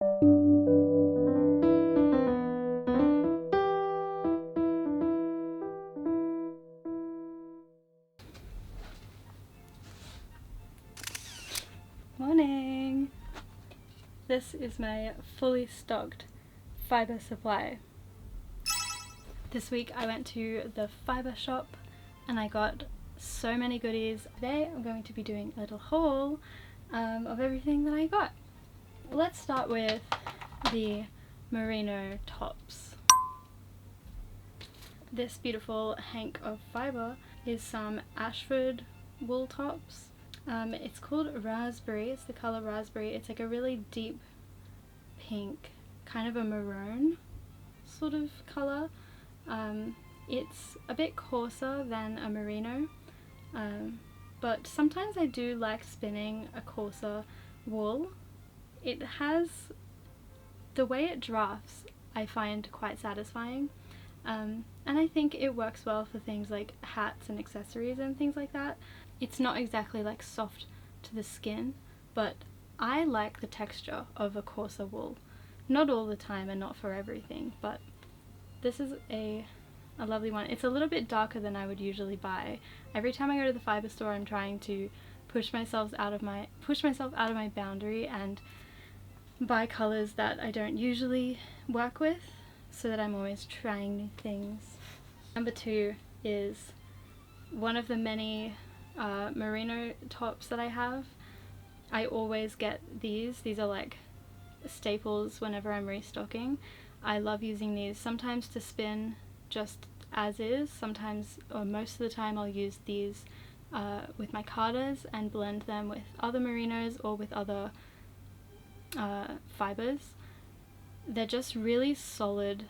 Morning! This is my fully stocked fibre supply. This week I went to the fibre shop and I got so many goodies. Today I'm going to be doing a little haul of everything that I got. Let's start with the Merino tops. This beautiful hank of fibre is some Ashford wool tops. It's called Raspberry, it's the colour Raspberry. It's like a really deep pink, kind of a maroon sort of colour. It's a bit coarser than a merino, but sometimes I do like spinning a coarser wool. It has, the way it drafts I find quite satisfying, and I think it works well for things like hats and accessories and things like that. It's not exactly like soft to the skin, but I like the texture of a coarser wool. Not all the time and not for everything, but this is a lovely one. It's a little bit darker than I would usually buy. Every time I go to the fibre store I'm trying to push myself out of my boundary and buy colours that I don't usually work with, so that I'm always trying new things. Number 2 is one of the many merino tops that I have. I always get these. These are like staples whenever I'm restocking. I love using these sometimes to spin just as is. Sometimes, or most of the time, I'll use these with my carters and blend them with other merinos or with other fibres. They're just really solid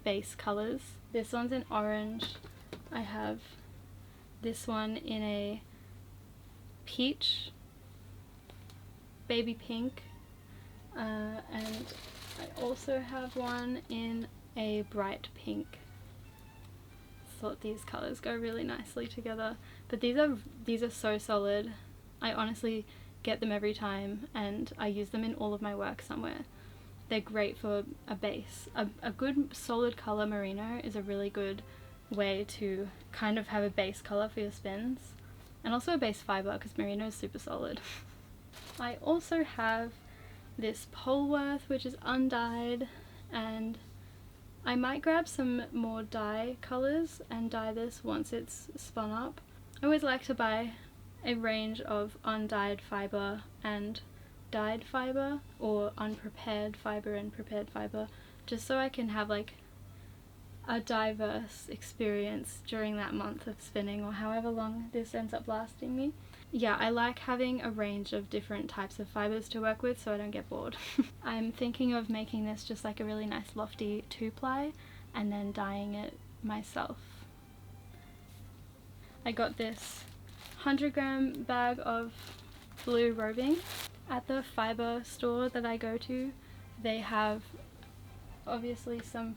base colours. This one's in orange. I have this one in a peach, baby pink, and I also have one in a bright pink. Thought these colours go really nicely together, but these are so solid. I honestly get them every time and I use them in all of my work somewhere. They're great for a base. A good solid colour merino is a really good way to kind of have a base colour for your spins, and also a base fibre because merino is super solid. I also have this Polworth which is undyed, and I might grab some more dye colours and dye this once it's spun up. I always like to buy a range of undyed fibre and dyed fibre, or unprepared fibre and prepared fibre, just so I can have like a diverse experience during that month of spinning, or however long this ends up lasting me. Yeah, I like having a range of different types of fibres to work with so I don't get bored. I'm thinking of making this just like a really nice lofty 2-ply and then dyeing it myself. I got this 100-gram bag of blue roving. At the fibre store that I go to, they have obviously some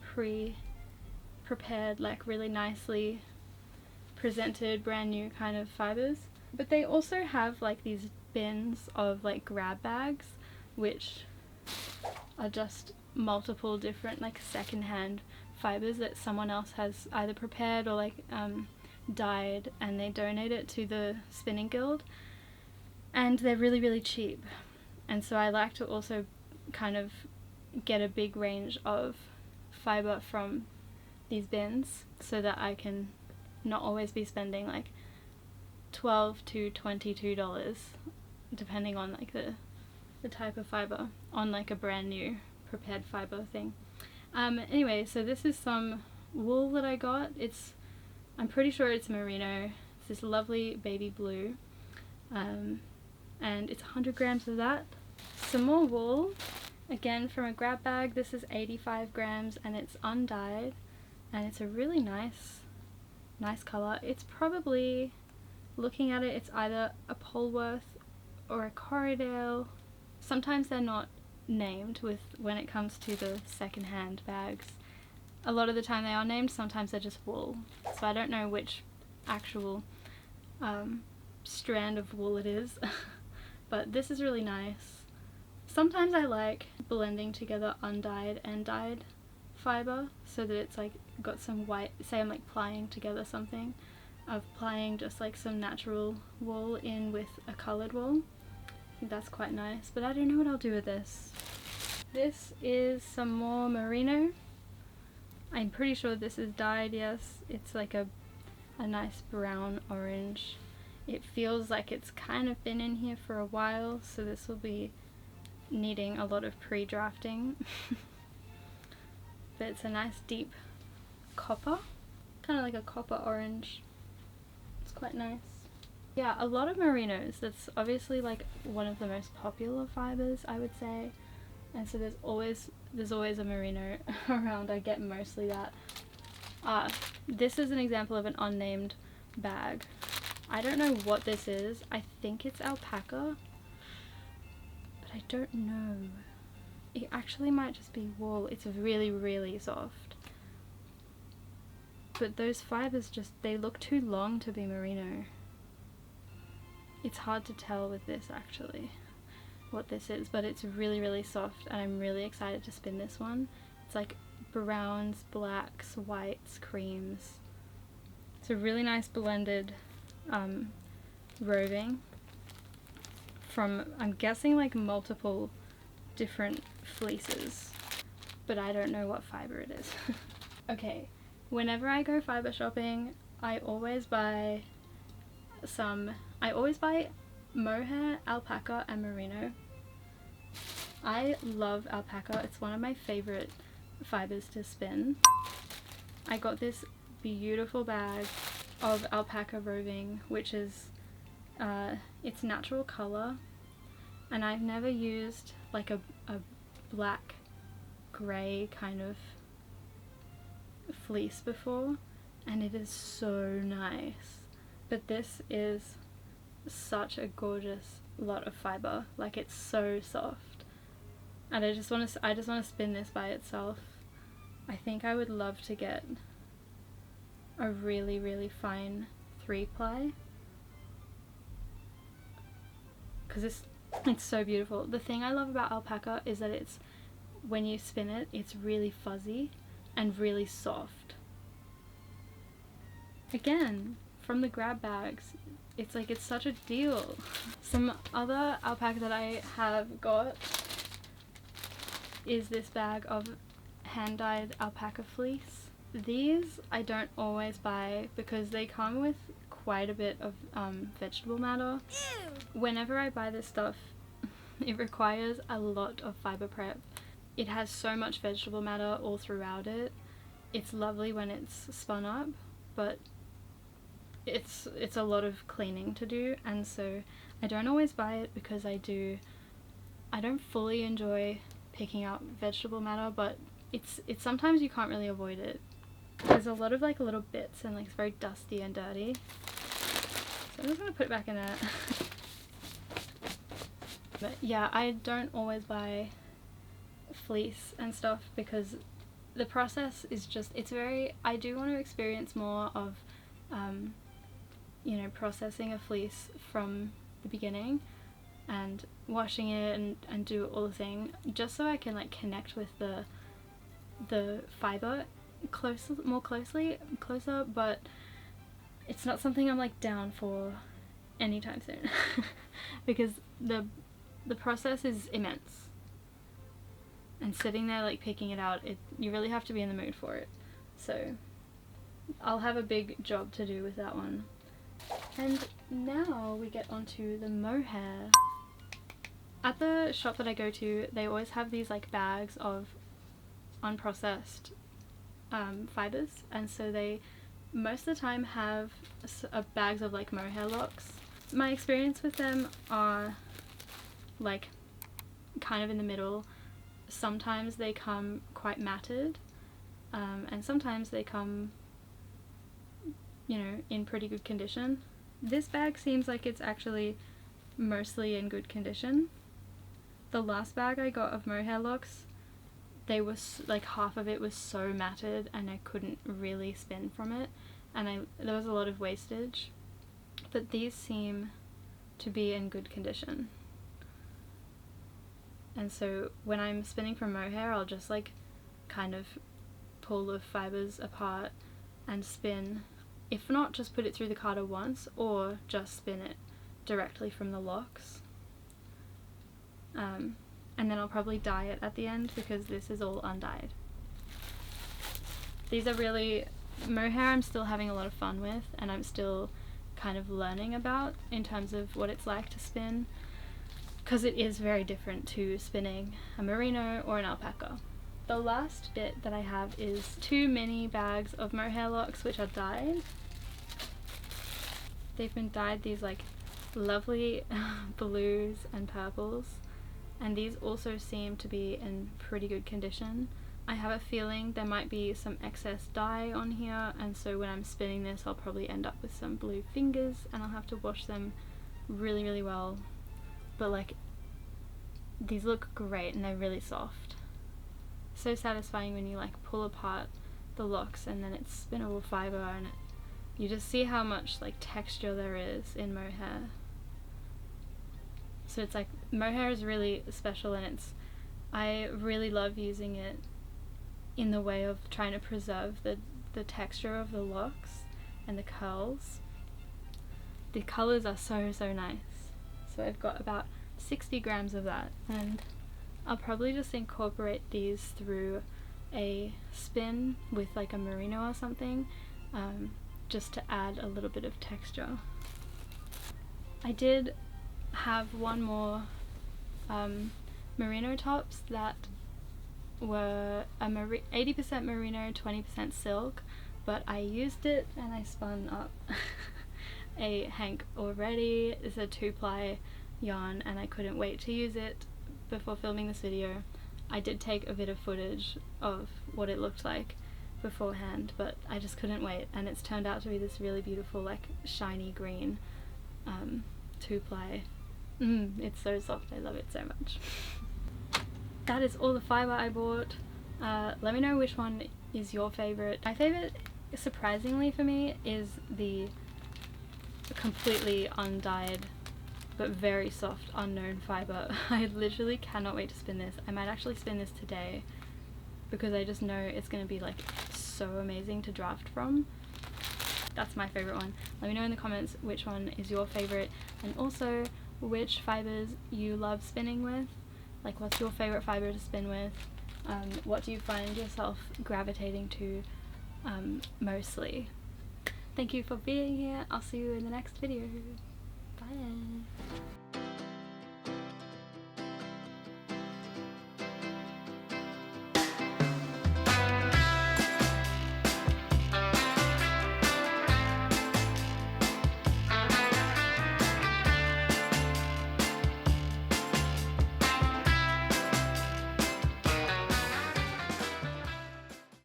prepared, like really nicely presented brand new kind of fibres, but they also have like these bins of like grab bags which are just multiple different like secondhand fibres that someone else has either prepared or like dyed, and they donate it to the spinning guild, and they're really cheap. And so I like to also kind of get a big range of fibre from these bins so that I can not always be spending like $12 to $22 depending on like the type of fibre on like a brand new prepared fibre thing. Anyway, so this is some wool that I got. I'm pretty sure it's merino. It's this lovely baby blue, and it's 100 grams of that. Some more wool, again from a grab bag. This is 85 grams and it's undyed, and it's a really nice colour. It's probably, looking at it, it's either a Polworth or a Corriedale. Sometimes they're not named when it comes to the second-hand bags. A lot of the time they are named, sometimes they're just wool. So I don't know which actual strand of wool it is. But this is really nice. Sometimes I like blending together undyed and dyed fiber so that it's like got some white, say I'm like plying together something, of plying just like some natural wool in with a coloured wool. I think that's quite nice, but I don't know what I'll do with this. This is some more merino. I'm pretty sure this is dyed, yes. It's like a nice brown orange. It feels like it's kind of been in here for a while, so this will be needing a lot of pre-drafting. But it's a nice deep copper, kind of like a copper orange. It's quite nice. Yeah, a lot of merinos. That's obviously like one of the most popular fibers, I would say. And so there's always a merino around. I get mostly that. This is an example of an unnamed bag. I don't know what this is. I think it's alpaca, but I don't know. It actually might just be wool. It's really, really soft. But those fibers just, they look too long to be merino. It's hard to tell with this actually what this is, but it's really, really soft and I'm really excited to spin this one. It's like browns, blacks, whites, creams. It's a really nice blended roving from, I'm guessing, like multiple different fleeces, but I don't know what fiber it is. Okay, whenever I go fiber shopping, I always buy mohair, alpaca and merino. I love alpaca. It's one of my favorite fibers to spin. I got this beautiful bag of alpaca roving, which is it's natural color, and I've never used like a black gray kind of fleece before, and it is so nice. But this is such a gorgeous lot of fiber. Like, it's so soft, and I just want to spin this by itself. I think I would love to get a really, really fine 3-ply, because it's so beautiful. The thing I love about alpaca is that it's, when you spin it, it's really fuzzy and really soft. Again, from the grab bags, it's like, it's such a deal. Some other alpaca that I have got is this bag of hand-dyed alpaca fleece. These I don't always buy because they come with quite a bit of vegetable matter. Ew. Whenever I buy this stuff, it requires a lot of fiber prep. It has so much vegetable matter all throughout it. It's lovely when it's spun up, but it's a lot of cleaning to do, and so I don't always buy it because I don't fully enjoy picking up vegetable matter, but it's sometimes you can't really avoid it. There's a lot of like little bits and like it's very dusty and dirty. So I'm just gonna put it back in there. But yeah, I don't always buy fleece and stuff because the process is just, it's very, I do want to experience more of you know, processing a fleece from the beginning and washing it and do all the thing, just so I can like connect with the fiber closer, but it's not something I'm like down for anytime soon because the process is immense, and sitting there like picking it out, you really have to be in the mood for it. So I'll have a big job to do with that one. And now we get onto the mohair. At the shop that I go to, they always have these like bags of unprocessed fibers, and so they most of the time have bags of like mohair locks. My experience with them are like kind of in the middle. Sometimes they come quite matted, and sometimes they come, you know, in pretty good condition. This bag seems like it's actually mostly in good condition. The last bag I got of mohair locks, they were like half of it was so matted and I couldn't really spin from it, and there was a lot of wastage. But these seem to be in good condition. and so when I'm spinning from Mohair, I'll just like kind of pull the fibers apart and spin. If not, just put it through the carder once, or just spin it directly from the locks. And then I'll probably dye it at the end because this is all undyed. These are really, Mohair I'm still having a lot of fun with, and I'm still kind of learning about in terms of what it's like to spin, because it is very different to spinning a Merino or an Alpaca. The last bit that I have is 2 mini bags of Mohair locks which are dyed. They've been dyed these like lovely blues and purples, and these also seem to be in pretty good condition. I have a feeling there might be some excess dye on here, and so when I'm spinning this I'll probably end up with some blue fingers and I'll have to wash them really, really well. But like, these look great and they're really soft. So satisfying when you like pull apart the locks and then it's spinnable fiber, and you just see how much like texture there is in Mohair. So it's like, Mohair is really special, and I really love using it in the way of trying to preserve the texture of the locks and the curls. The colours are so nice. So I've got about 60 grams of that, and I'll probably just incorporate these through a spin with like a Merino or something, just to add a little bit of texture. I did have one more Merino tops that were 80% Merino, 20% silk, but I used it and I spun up a hank already. It's a 2-ply yarn and I couldn't wait to use it before filming this video. I did take a bit of footage of what it looked like beforehand, but I just couldn't wait, and it's turned out to be this really beautiful like shiny green 2-ply. It's so soft, I love it so much. That is all the fibre I bought. Let me know which one is your favourite. My favourite, surprisingly for me, is the completely undyed but very soft unknown fibre. I literally cannot wait to spin this. I might actually spin this today because I just know it's going to be like so amazing to draft from. That's my favourite one. Let me know in the comments which one is your favourite, and also which fibres you love spinning with. Like, what's your favourite fibre to spin with? What do you find yourself gravitating to mostly? Thank you for being here. I'll see you in the next video. Bye.